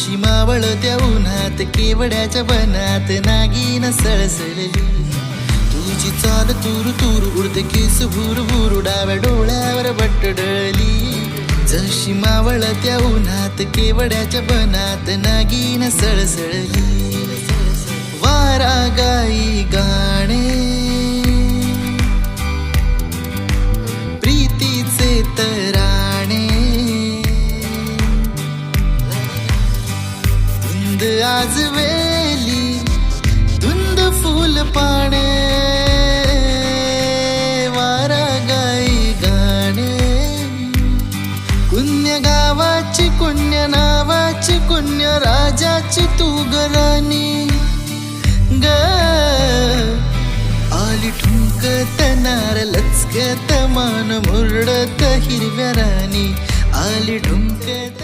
जशी मावळ त्या उन्हात केवड्याच्या बनात नागिन सळसळली. तुझी चाल तुरु तुरु उडते केस भूर भूर डाव्या डोळ्यावर बटडली. जशी मावळ त्या उन्हात केवड्याच्या बनात नागिन सळसळली. वारा गाई गाणे प्रीतीचे तराणे. धुंद आज वेली धुंद फूल पाने. वारा गाई गाणे कुण्य गावाची कुण्य नावाची कुण्य राजाची तू गराणी ग. आली ठुमकत नार लचकत मान मुरडत हिरव्या राणी. आली ठुमकत